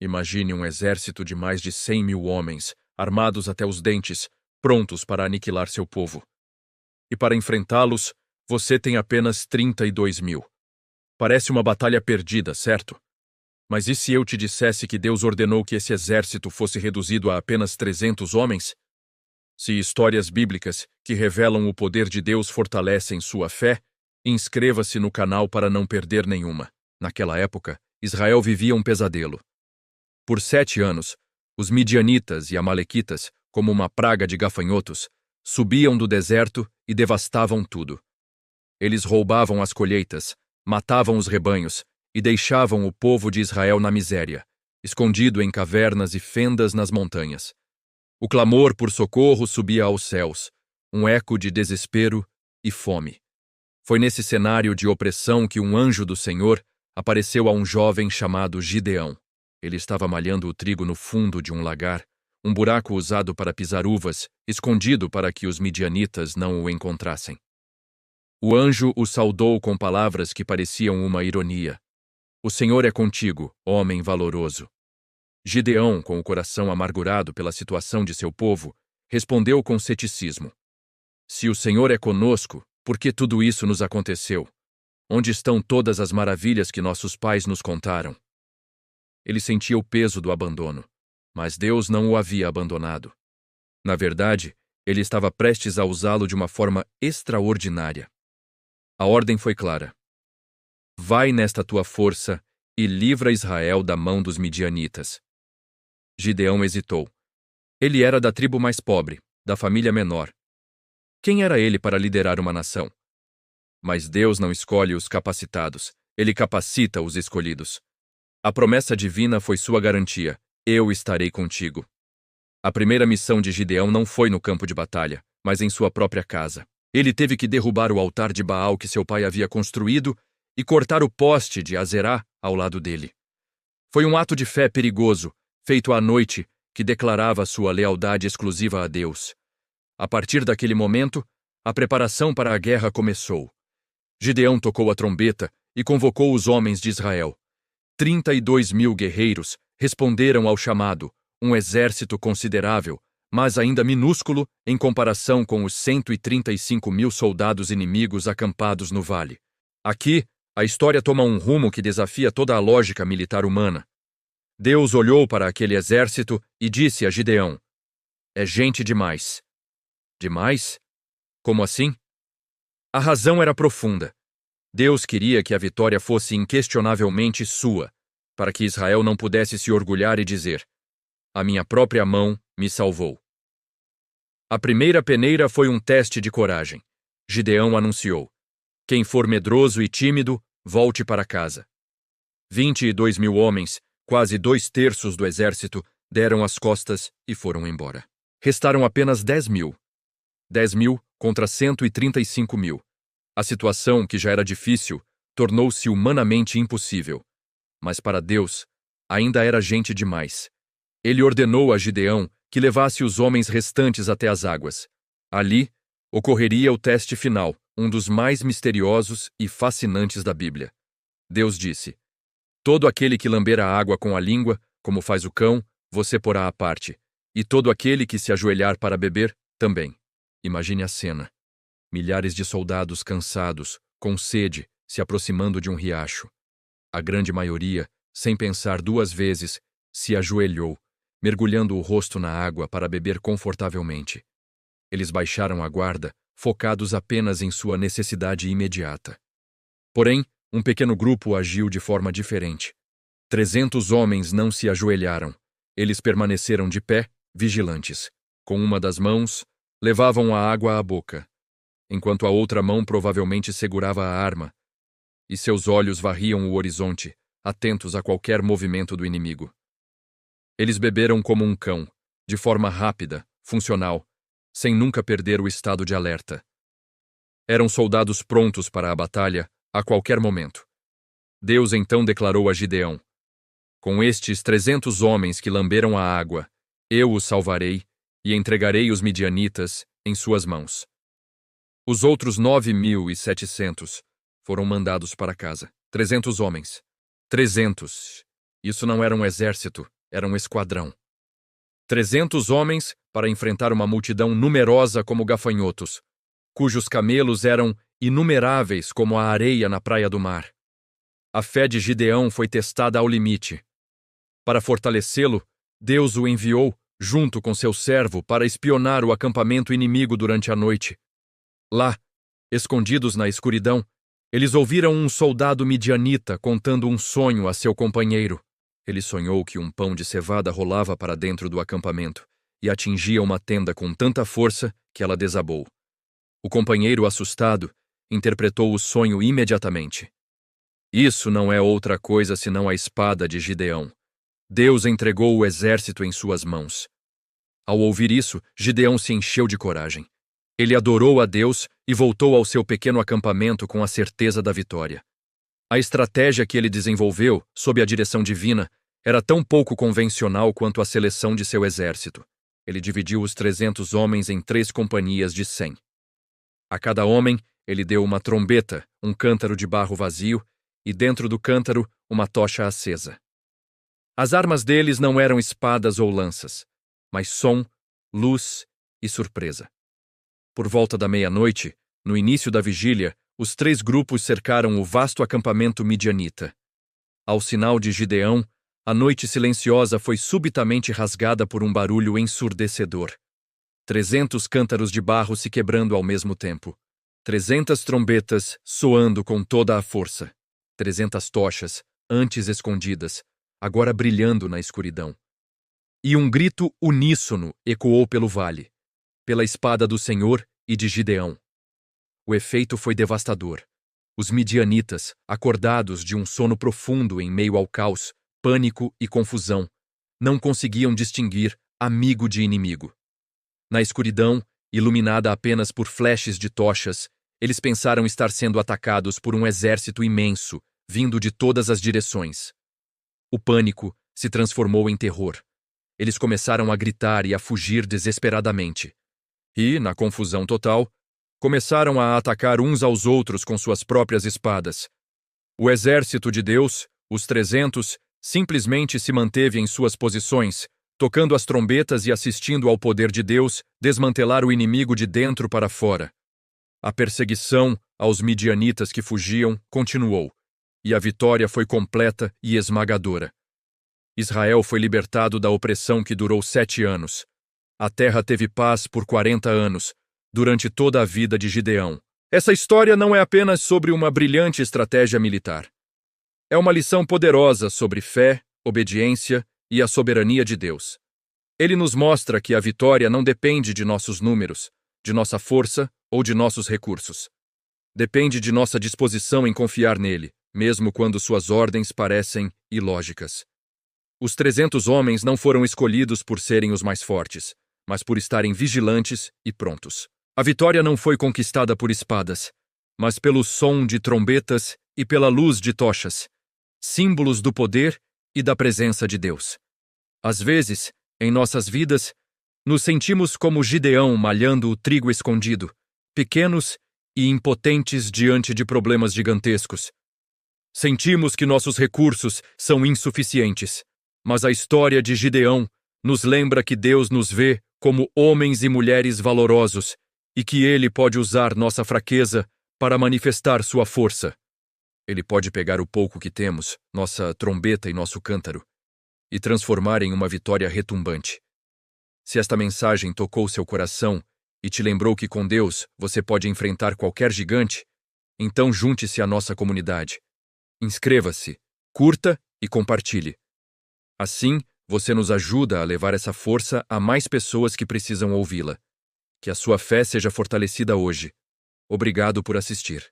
Imagine um exército de mais de 100.000 homens, armados até os dentes, prontos para aniquilar seu povo. E para enfrentá-los, você tem apenas 32.000. Parece uma batalha perdida, certo? Mas e se eu te dissesse que Deus ordenou que esse exército fosse reduzido a apenas 300 homens? Se histórias bíblicas que revelam o poder de Deus fortalecem sua fé, inscreva-se no canal para não perder nenhuma. Naquela época, Israel vivia um pesadelo. Por 7 anos, os midianitas e amalequitas, como uma praga de gafanhotos, subiam do deserto e devastavam tudo. Eles roubavam as colheitas, matavam os rebanhos e deixavam o povo de Israel na miséria, escondido em cavernas e fendas nas montanhas. O clamor por socorro subia aos céus, um eco de desespero e fome. Foi nesse cenário de opressão que um anjo do Senhor apareceu a um jovem chamado Gideão. Ele estava malhando o trigo no fundo de um lagar, um buraco usado para pisar uvas, escondido para que os midianitas não o encontrassem. O anjo o saudou com palavras que pareciam uma ironia. O Senhor é contigo, homem valoroso. Gideão, com o coração amargurado pela situação de seu povo, respondeu com ceticismo. Se o Senhor é conosco, por que tudo isso nos aconteceu? Onde estão todas as maravilhas que nossos pais nos contaram? Ele sentia o peso do abandono, mas Deus não o havia abandonado. Na verdade, ele estava prestes a usá-lo de uma forma extraordinária. A ordem foi clara. Vai nesta tua força e livra Israel da mão dos midianitas. Gideão hesitou. Ele era da tribo mais pobre, da família menor. Quem era ele para liderar uma nação? Mas Deus não escolhe os capacitados, ele capacita os escolhidos. A promessa divina foi sua garantia: eu estarei contigo. A primeira missão de Gideão não foi no campo de batalha, mas em sua própria casa. Ele teve que derrubar o altar de Baal que seu pai havia construído e cortar o poste de Azerá ao lado dele. Foi um ato de fé perigoso, feito à noite, que declarava sua lealdade exclusiva a Deus. A partir daquele momento, a preparação para a guerra começou. Gideão tocou a trombeta e convocou os homens de Israel. 32.000 guerreiros responderam ao chamado, um exército considerável, mas ainda minúsculo em comparação com os 135.000 soldados inimigos acampados no vale. Aqui, a história toma um rumo que desafia toda a lógica militar humana. Deus olhou para aquele exército e disse a Gideão: é gente demais. Demais? Como assim? A razão era profunda. Deus queria que a vitória fosse inquestionavelmente sua, para que Israel não pudesse se orgulhar e dizer: a minha própria mão me salvou. A primeira peneira foi um teste de coragem. Gideão anunciou: quem for medroso e tímido, volte para casa. 22.000 homens, quase 2/3 do exército, deram as costas e foram embora. Restaram apenas 10.000. 10.000 contra 135.000. A situação, que já era difícil, tornou-se humanamente impossível. Mas para Deus, ainda era gente demais. Ele ordenou a Gideão que levasse os homens restantes até as águas. Ali, ocorreria o teste final, um dos mais misteriosos e fascinantes da Bíblia. Deus disse: todo aquele que lamber a água com a língua, como faz o cão, você porá à parte, e todo aquele que se ajoelhar para beber, também. Imagine a cena. Milhares de soldados cansados, com sede, se aproximando de um riacho. A grande maioria, sem pensar 2 vezes, se ajoelhou, mergulhando o rosto na água para beber confortavelmente. Eles baixaram a guarda, focados apenas em sua necessidade imediata. Porém, um pequeno grupo agiu de forma diferente. 300 homens não se ajoelharam. Eles permaneceram de pé, vigilantes. Com uma das mãos, levavam a água à boca, enquanto a outra mão provavelmente segurava a arma, e seus olhos varriam o horizonte, atentos a qualquer movimento do inimigo. Eles beberam como um cão, de forma rápida, funcional, sem nunca perder o estado de alerta. Eram soldados prontos para a batalha a qualquer momento. Deus então declarou a Gideão: com estes 300 homens que lamberam a água, eu os salvarei e entregarei os midianitas em suas mãos. Os outros 9.700 foram mandados para casa. 300 homens. 300. Isso não era um exército, era um esquadrão. 300 homens para enfrentar uma multidão numerosa como gafanhotos, cujos camelos eram inumeráveis como a areia na praia do mar. A fé de Gideão foi testada ao limite. Para fortalecê-lo, Deus o enviou, junto com seu servo, para espionar o acampamento inimigo durante a noite. Lá, escondidos na escuridão, eles ouviram um soldado midianita contando um sonho a seu companheiro. Ele sonhou que um pão de cevada rolava para dentro do acampamento e atingia uma tenda com tanta força que ela desabou. O companheiro, assustado, interpretou o sonho imediatamente. Isso não é outra coisa senão a espada de Gideão. Deus entregou o exército em suas mãos. Ao ouvir isso, Gideão se encheu de coragem. Ele adorou a Deus e voltou ao seu pequeno acampamento com a certeza da vitória. A estratégia que ele desenvolveu, sob a direção divina, era tão pouco convencional quanto a seleção de seu exército. Ele dividiu os 300 homens em 3 companhias de 100. A cada homem, ele deu uma trombeta, um cântaro de barro vazio e, dentro do cântaro, uma tocha acesa. As armas deles não eram espadas ou lanças, mas som, luz e surpresa. Por volta da meia-noite, no início da vigília, os 3 grupos cercaram o vasto acampamento midianita. Ao sinal de Gideão, a noite silenciosa foi subitamente rasgada por um barulho ensurdecedor. 300 cântaros de barro se quebrando ao mesmo tempo. 300 trombetas soando com toda a força. 300 tochas, antes escondidas, agora brilhando na escuridão. E um grito uníssono ecoou pelo vale, pela espada do Senhor e de Gideão. O efeito foi devastador. Os midianitas, acordados de um sono profundo em meio ao caos, pânico e confusão, não conseguiam distinguir amigo de inimigo. Na escuridão, iluminada apenas por flashes de tochas, eles pensaram estar sendo atacados por um exército imenso, vindo de todas as direções. O pânico se transformou em terror. Eles começaram a gritar e a fugir desesperadamente. E, na confusão total, começaram a atacar uns aos outros com suas próprias espadas. O exército de Deus, os 300, simplesmente se manteve em suas posições, tocando as trombetas e assistindo ao poder de Deus desmantelar o inimigo de dentro para fora. A perseguição aos midianitas que fugiam continuou, e a vitória foi completa e esmagadora. Israel foi libertado da opressão que durou 7 anos. A terra teve paz por 40 anos, durante toda a vida de Gideão. Essa história não é apenas sobre uma brilhante estratégia militar. É uma lição poderosa sobre fé, obediência e a soberania de Deus. Ele nos mostra que a vitória não depende de nossos números, de nossa força ou de nossos recursos. Depende de nossa disposição em confiar nele, mesmo quando suas ordens parecem ilógicas. Os 300 homens não foram escolhidos por serem os mais fortes, mas por estarem vigilantes e prontos. A vitória não foi conquistada por espadas, mas pelo som de trombetas e pela luz de tochas, símbolos do poder e da presença de Deus. Às vezes, em nossas vidas, nos sentimos como Gideão malhando o trigo escondido, pequenos e impotentes diante de problemas gigantescos. Sentimos que nossos recursos são insuficientes, mas a história de Gideão nos lembra que Deus nos vê como homens e mulheres valorosos e que Ele pode usar nossa fraqueza para manifestar sua força. Ele pode pegar o pouco que temos, nossa trombeta e nosso cântaro, e transformar em uma vitória retumbante. Se esta mensagem tocou seu coração e te lembrou que com Deus você pode enfrentar qualquer gigante, então junte-se à nossa comunidade. Inscreva-se, curta e compartilhe. Assim, você nos ajuda a levar essa força a mais pessoas que precisam ouvi-la. Que a sua fé seja fortalecida hoje. Obrigado por assistir.